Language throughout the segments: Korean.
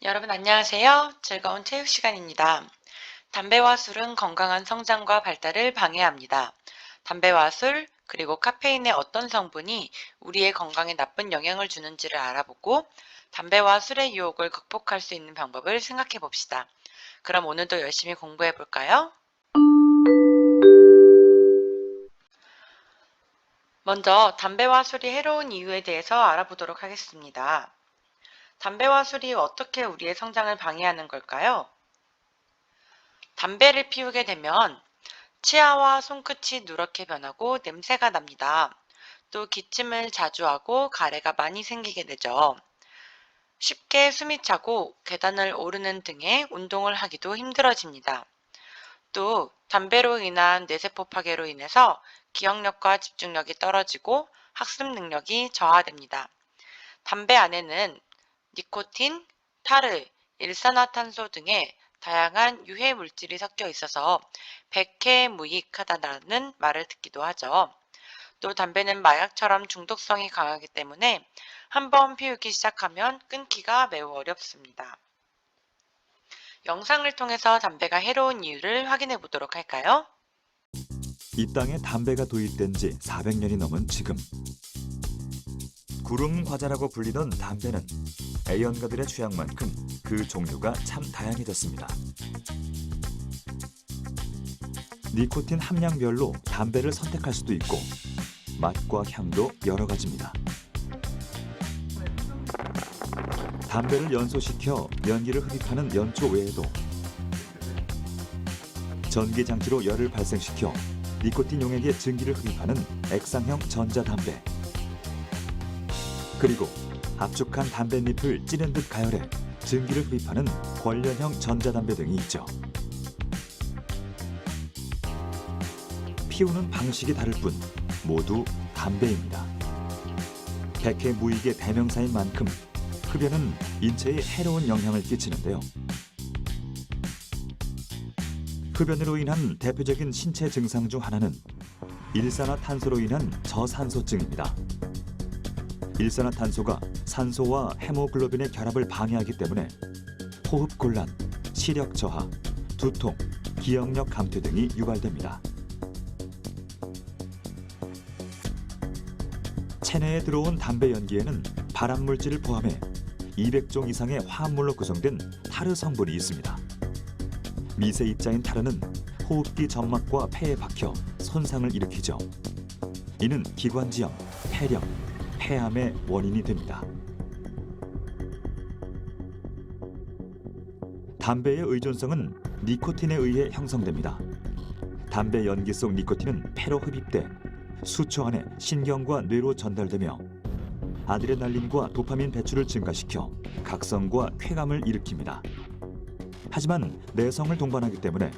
여러분 안녕하세요. 즐거운 체육 시간입니다. 담배와 술은 건강한 성장과 발달을 방해합니다. 담배와 술, 그리고 카페인의 어떤 성분이 우리의 건강에 나쁜 영향을 주는지를 알아보고 담배와 술의 유혹을 극복할 수 있는 방법을 생각해 봅시다. 그럼 오늘도 열심히 공부해 볼까요? 먼저 담배와 술이 해로운 이유에 대해서 알아보도록 하겠습니다. 담배와 술이 어떻게 우리의 성장을 방해하는 걸까요? 담배를 피우게 되면 치아와 손끝이 누렇게 변하고 냄새가 납니다. 또 기침을 자주 하고 가래가 많이 생기게 되죠. 쉽게 숨이 차고 계단을 오르는 등의 운동을 하기도 힘들어집니다. 또 담배로 인한 뇌세포 파괴로 인해서 기억력과 집중력이 떨어지고 학습 능력이 저하됩니다. 담배 안에는 니코틴, 타르, 일산화탄소 등의 다양한 유해 물질이 섞여 있어서 백해무익하다는 말을 듣기도 하죠. 또 담배는 마약처럼 중독성이 강하기 때문에 한번 피우기 시작하면 끊기가 매우 어렵습니다. 영상을 통해서 담배가 해로운 이유를 확인해 보도록 할까요? 이 땅에 담배가 도입된 지 400년이 넘은 지금 구름 과자라고 불리던 담배는 애연가들의 취향만큼 그 종류가 참 다양해졌습니다. 니코틴 함량별로 담배를 선택할 수도 있고 맛과 향도 여러 가지입니다. 담배를 연소시켜 연기를 흡입하는 연초 외에도 전기 장치로 열을 발생시켜 니코틴 용액의 증기를 흡입하는 액상형 전자담배, 그리고 압축한 담뱃잎을 찌는 듯 가열해 증기를 흡입하는 권련형 전자담배 등이 있죠. 피우는 방식이 다를 뿐 모두 담배입니다. 백해무익의 대명사인 만큼 흡연은 인체에 해로운 영향을 끼치는데요. 흡연으로 인한 대표적인 신체 증상 중 하나는 일산화탄소로 인한 저산소증입니다. 일산화탄소가 산소와 헤모글로빈의 결합을 방해하기 때문에 호흡곤란, 시력 저하, 두통, 기억력 감퇴 등이 유발됩니다. 체내에 들어온 담배 연기에는 발암물질을 포함해 200종 이상의 화합물로 구성된 타르 성분이 있습니다. 미세 입자인 타르는 호흡기 점막과 폐에 박혀 손상을 일으키죠. 이는 기관지염, 폐렴, 폐암의 원인이 됩니다. 담배의 의존성은 니코틴에 의해 형성됩니다. 담배 연기 속 니코틴은 폐로 흡입돼 수초 안에 신경과 뇌로 전달되며 아드레날린과 도파민 배출을 증가시켜 각성과 쾌감을 일으킵니다. 하지만 내성을 동반하기 때문에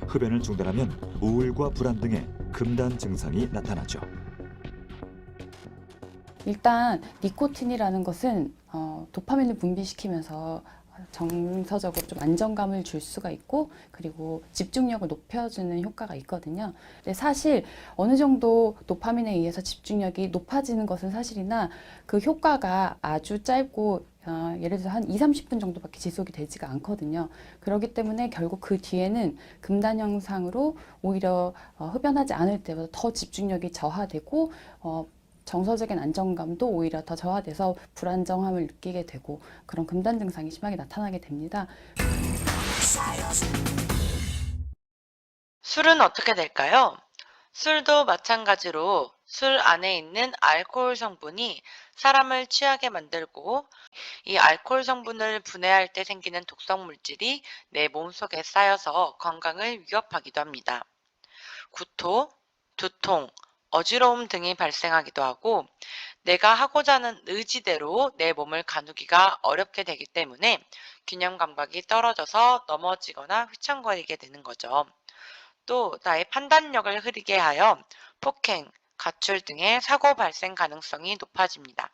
흡연을 중단하면 우울과 불안 등의 금단 증상이 나타나죠. 일단 니코틴이라는 것은 도파민을 분비시키면서 정서적으로 좀 안정감을 줄 수가 있고, 그리고 집중력을 높여주는 효과가 있거든요. 근데 사실 어느 정도 도파민에 의해서 집중력이 높아지는 것은 사실이나 그 효과가 아주 짧고 예를 들어서 한 2~30분 정도밖에 지속이 되지가 않거든요. 그렇기 때문에 결국 그 뒤에는 금단 현상으로 오히려 흡연하지 않을 때보다 더 집중력이 저하되고 정서적인 안정감도 오히려 더 저하돼서 불안정함을 느끼게 되고 그런 금단 증상이 심하게 나타나게 됩니다. 술은 어떻게 될까요? 술도 마찬가지로 술 안에 있는 알코올 성분이 사람을 취하게 만들고, 이 알코올 성분을 분해할 때 생기는 독성 물질이 내 몸속에 쌓여서 건강을 위협하기도 합니다. 구토, 두통, 어지러움 등이 발생하기도 하고, 내가 하고자 하는 의지대로 내 몸을 가누기가 어렵게 되기 때문에 균형 감각이 떨어져서 넘어지거나 휘청거리게 되는 거죠. 또 나의 판단력을 흐리게 하여 폭행, 가출 등의 사고 발생 가능성이 높아집니다.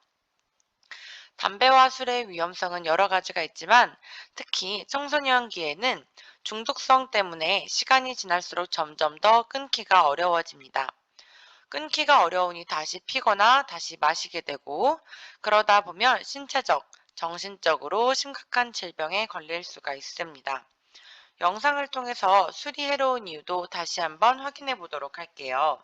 담배와 술의 위험성은 여러 가지가 있지만 특히 청소년기에는 중독성 때문에 시간이 지날수록 점점 더 끊기가 어려워집니다. 끊기가 어려우니 다시 피거나 다시 마시게 되고 그러다 보면 신체적, 정신적으로 심각한 질병에 걸릴 수가 있습니다. 영상을 통해서 술이 해로운 이유도 다시 한번 확인해 보도록 할게요.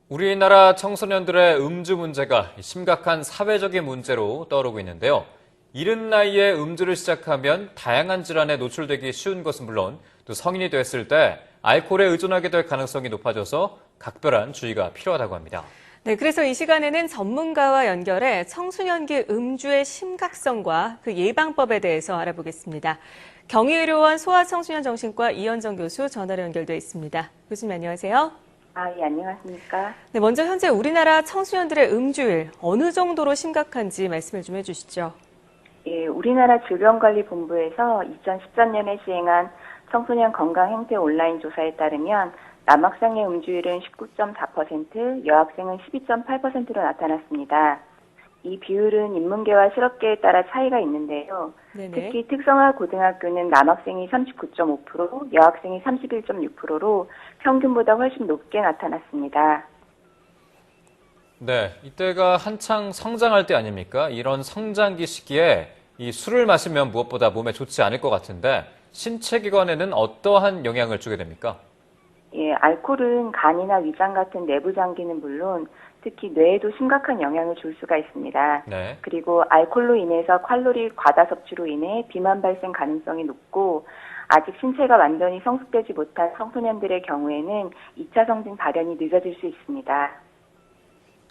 우리나라 청소년들의 음주 문제가 심각한 사회적인 문제로 떠오르고 있는데요. 이른 나이에 음주를 시작하면 다양한 질환에 노출되기 쉬운 것은 물론 또 성인이 됐을 때 알코올에 의존하게 될 가능성이 높아져서 각별한 주의가 필요하다고 합니다. 네, 그래서 이 시간에는 전문가와 연결해 청소년기 음주의 심각성과 그 예방법에 대해서 알아보겠습니다. 경희의료원 소아청소년정신과 이현정 교수 전화로 연결돼 있습니다. 교수님 안녕하세요. 예, 안녕하십니까. 네, 먼저 현재 우리나라 청소년들의 음주율 어느 정도로 심각한지 말씀을 좀 해주시죠. 예, 우리나라 질병관리본부에서 2013년에 시행한 청소년 건강 행태 온라인 조사에 따르면 남학생의 음주율은 19.4%, 여학생은 12.8%로 나타났습니다. 이 비율은 인문계와 실업계에 따라 차이가 있는데요. 네네. 특히 특성화 고등학교는 남학생이 39.5%, 여학생이 31.6%로 평균보다 훨씬 높게 나타났습니다. 네, 이때가 한창 성장할 때 아닙니까? 이런 성장기 시기에 이 술을 마시면 무엇보다 몸에 좋지 않을 것 같은데 신체 기관에는 어떠한 영향을 주게 됩니까? 예, 알코올은 간이나 위장 같은 내부 장기는 물론 특히 뇌에도 심각한 영향을 줄 수가 있습니다. 네. 그리고 알코올로 인해서 칼로리 과다 섭취로 인해 비만 발생 가능성이 높고 아직 신체가 완전히 성숙되지 못한 청소년들의 경우에는 2차 성징 발현이 늦어질 수 있습니다.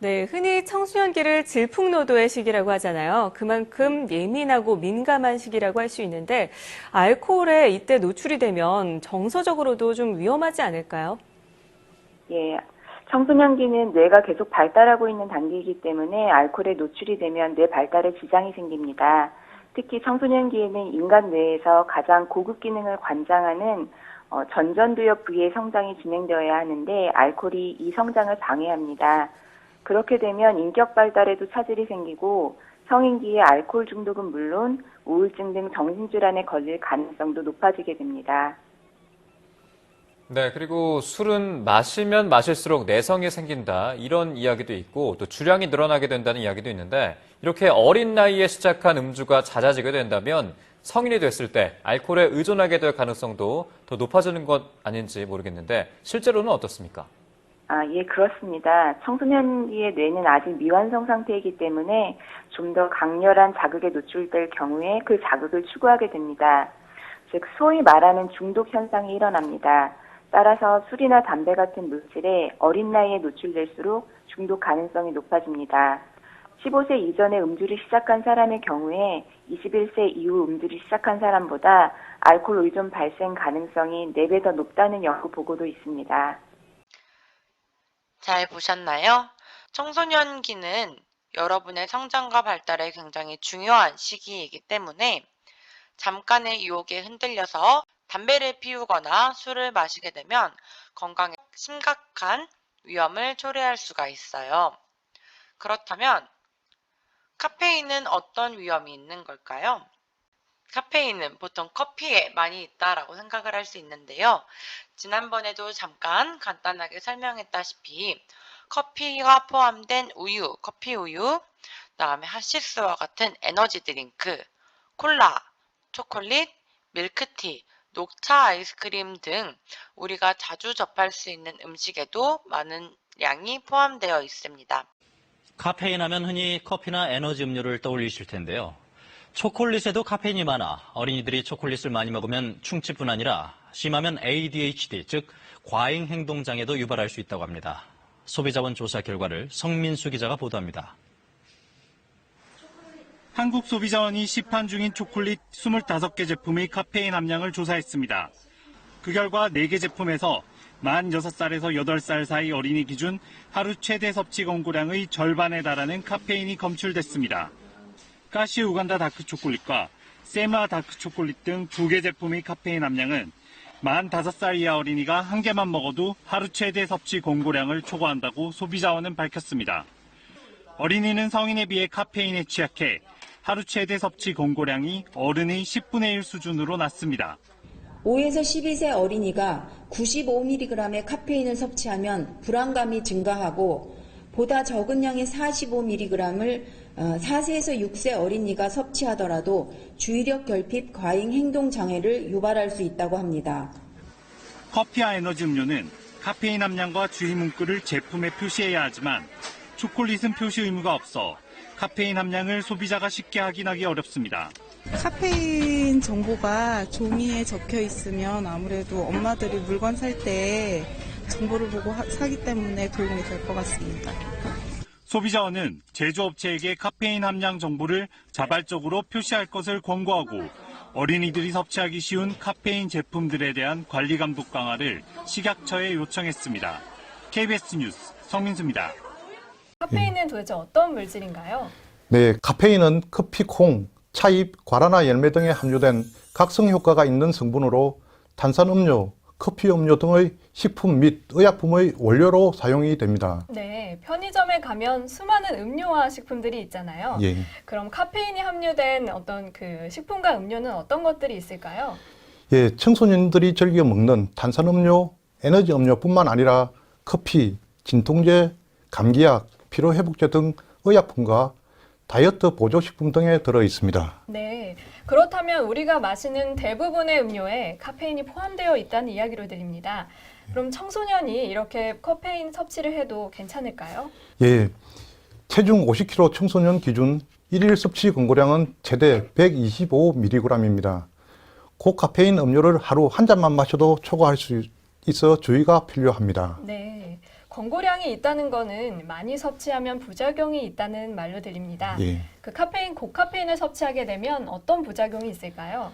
네, 흔히 청소년기를 질풍노도의 시기라고 하잖아요. 그만큼 예민하고 민감한 시기라고 할 수 있는데 알코올에 이때 노출이 되면 정서적으로도 좀 위험하지 않을까요? 예, 청소년기는 뇌가 계속 발달하고 있는 단계이기 때문에 알코올에 노출이 되면 뇌 발달에 지장이 생깁니다. 특히 청소년기에는 인간 뇌에서 가장 고급 기능을 관장하는 전전두엽 부위의 성장이 진행되어야 하는데 알코올이 이 성장을 방해합니다. 그렇게 되면 인격 발달에도 차질이 생기고 성인기의 알코올 중독은 물론 우울증 등 정신질환에 걸릴 가능성도 높아지게 됩니다. 네, 그리고 술은 마시면 마실수록 내성이 생긴다 이런 이야기도 있고 또 주량이 늘어나게 된다는 이야기도 있는데 이렇게 어린 나이에 시작한 음주가 잦아지게 된다면 성인이 됐을 때 알코올에 의존하게 될 가능성도 더 높아지는 것 아닌지 모르겠는데 실제로는 어떻습니까? 예, 그렇습니다. 청소년기의 뇌는 아직 미완성 상태이기 때문에 좀 더 강렬한 자극에 노출될 경우에 그 자극을 추구하게 됩니다. 즉, 소위 말하는 중독 현상이 일어납니다. 따라서 술이나 담배 같은 물질에 어린 나이에 노출될수록 중독 가능성이 높아집니다. 15세 이전에 음주를 시작한 사람의 경우에 21세 이후 음주를 시작한 사람보다 알코올 의존 발생 가능성이 4배 더 높다는 연구 보고도 있습니다. 잘 보셨나요? 청소년기는 여러분의 성장과 발달에 굉장히 중요한 시기이기 때문에 잠깐의 유혹에 흔들려서 담배를 피우거나 술을 마시게 되면 건강에 심각한 위험을 초래할 수가 있어요. 그렇다면 카페인은 어떤 위험이 있는 걸까요? 카페인은 보통 커피에 많이 있다라고 생각을 할 수 있는데요. 지난번에도 잠깐 간단하게 설명했다시피 커피가 포함된 우유, 커피 우유, 그다음에 핫시스와 같은 에너지 드링크, 콜라, 초콜릿, 밀크티, 녹차 아이스크림 등 우리가 자주 접할 수 있는 음식에도 많은 양이 포함되어 있습니다. 카페인 하면 흔히 커피나 에너지 음료를 떠올리실 텐데요. 초콜릿에도 카페인이 많아 어린이들이 초콜릿을 많이 먹으면 충치뿐 아니라 심하면 ADHD, 즉 과잉 행동 장애도 유발할 수 있다고 합니다. 소비자원 조사 결과를 성민수 기자가 보도합니다. 한국소비자원이 시판 중인 초콜릿 25개 제품의 카페인 함량을 조사했습니다. 그 결과 4개 제품에서 만 6살에서 8살 사이 어린이 기준 하루 최대 섭취 권고량의 절반에 달하는 카페인이 검출됐습니다. 가시 우간다 다크 초콜릿과 세마 다크 초콜릿 등 2개 제품의 카페인 함량은 만 5살 이하 어린이가 한 개만 먹어도 하루 최대 섭취 권고량을 초과한다고 소비자원은 밝혔습니다. 어린이는 성인에 비해 카페인에 취약해 하루 최대 섭취 권고량이 어른의 10분의 1 수준으로 낮습니다. 5에서 12세 어린이가 95mg의 카페인을 섭취하면 불안감이 증가하고 보다 적은 양의 45mg을 4세에서 6세 어린이가 섭취하더라도 주의력 결핍 과잉 행동 장애를 유발할 수 있다고 합니다. 커피와 에너지 음료는 카페인 함량과 주의 문구를 제품에 표시해야 하지만 초콜릿은 표시 의무가 없어 카페인 함량을 소비자가 쉽게 확인하기 어렵습니다. 카페인 정보가 종이에 적혀 있으면 아무래도 엄마들이 물건 살 때 정보를 보고 사기 때문에 도움이 될 것 같습니다. 소비자원은 제조업체에게 카페인 함량 정보를 자발적으로 표시할 것을 권고하고 어린이들이 섭취하기 쉬운 카페인 제품들에 대한 관리 감독 강화를 식약처에 요청했습니다. KBS 뉴스 성민수입니다. 카페인은 도대체 어떤 물질인가요? 네, 카페인은 커피, 콩, 차잎, 과라나 열매 등에 함유된 각성 효과가 있는 성분으로 탄산음료, 커피 음료 등의 식품 및 의약품의 원료로 사용이 됩니다. 네, 편의점에 가면 수많은 음료와 식품들이 있잖아요. 예. 그럼 카페인이 함유된 어떤 그 식품과 음료는 어떤 것들이 있을까요? 예, 청소년들이 즐겨 먹는 탄산음료, 에너지 음료뿐만 아니라 커피, 진통제, 감기약, 피로회복제 등 의약품과 다이어트 보조식품 등에 들어 있습니다. 네, 그렇다면 우리가 마시는 대부분의 음료에 카페인이 포함되어 있다는 이야기로 들립니다. 그럼 청소년이 이렇게 카페인 섭취를 해도 괜찮을까요? 예, 체중 50kg 청소년 기준 1일 섭취 권고량은 최대 125mg입니다. 고카페인 음료를 하루 한 잔만 마셔도 초과할 수 있어 주의가 필요합니다. 네, 권고량이 있다는 거는 많이 섭취하면 부작용이 있다는 말로 들립니다. 예. 그 카페인, 고카페인을 섭취하게 되면 어떤 부작용이 있을까요?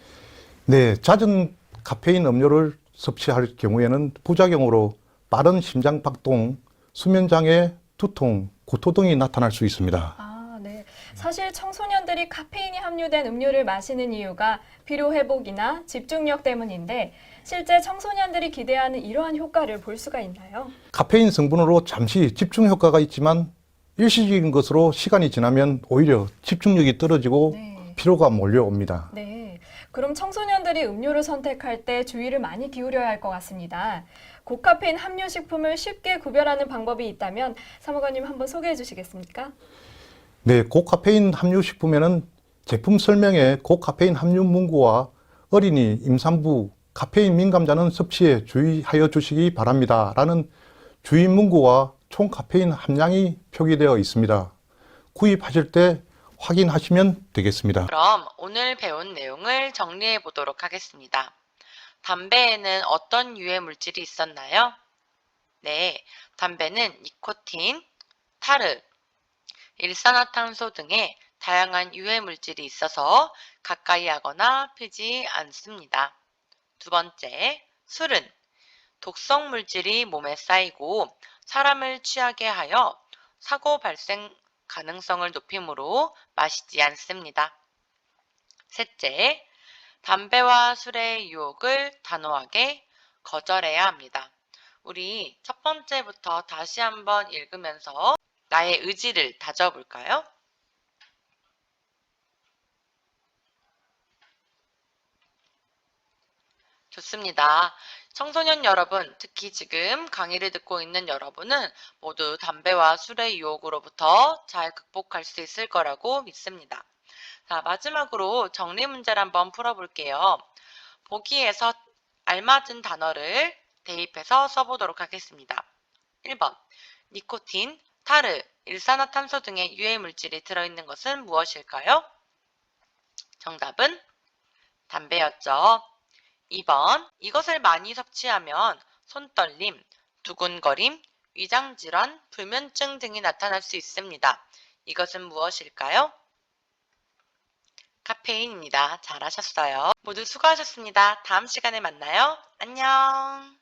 네, 잦은 카페인 음료를 섭취할 경우에는 부작용으로 빠른 심장박동, 수면장애, 두통, 구토 등이 나타날 수 있습니다. 아, 네. 사실 청소년들이 카페인이 함유된 음료를 마시는 이유가 피로회복이나 집중력 때문인데 실제 청소년들이 기대하는 이러한 효과를 볼 수가 있나요? 카페인 성분으로 잠시 집중 효과가 있지만 일시적인 것으로 시간이 지나면 오히려 집중력이 떨어지고 네. 피로가 몰려옵니다. 네. 그럼 청소년들이 음료를 선택할 때 주의를 많이 기울여야 할 것 같습니다. 고카페인 함유 식품을 쉽게 구별하는 방법이 있다면 사무관님 한번 소개해 주시겠습니까? 네, 고카페인 함유 식품에는 제품 설명에 고카페인 함유 문구와 어린이, 임산부, 카페인 민감자는 섭취에 주의하여 주시기 바랍니다. 라는 주의 문구와 총 카페인 함량이 표기되어 있습니다. 구입하실 때 확인하시면 되겠습니다. 그럼 오늘 배운 내용을 정리해 보도록 하겠습니다. 담배에는 어떤 유해 물질이 있었나요? 네, 담배는 니코틴, 타르, 일산화탄소 등의 다양한 유해 물질이 있어서 가까이 하거나 피지 않습니다. 두 번째, 술은 독성 물질이 몸에 쌓이고 사람을 취하게 하여 사고 발생 가능성을 높이므로 마시지 않습니다. 셋째, 담배와 술의 유혹을 단호하게 거절해야 합니다. 우리 첫 번째부터 다시 한번 읽으면서 나의 의지를 다져볼까요? 좋습니다. 청소년 여러분, 특히 지금 강의를 듣고 있는 여러분은 모두 담배와 술의 유혹으로부터 잘 극복할 수 있을 거라고 믿습니다. 자, 마지막으로 정리 문제를 한번 풀어볼게요. 보기에서 알맞은 단어를 대입해서 써보도록 하겠습니다. 1번, 니코틴, 타르, 일산화탄소 등의 유해 물질이 들어있는 것은 무엇일까요? 정답은 담배였죠. 2번, 이것을 많이 섭취하면 손떨림, 두근거림, 위장질환, 불면증 등이 나타날 수 있습니다. 이것은 무엇일까요? 카페인입니다. 잘하셨어요. 모두 수고하셨습니다. 다음 시간에 만나요. 안녕.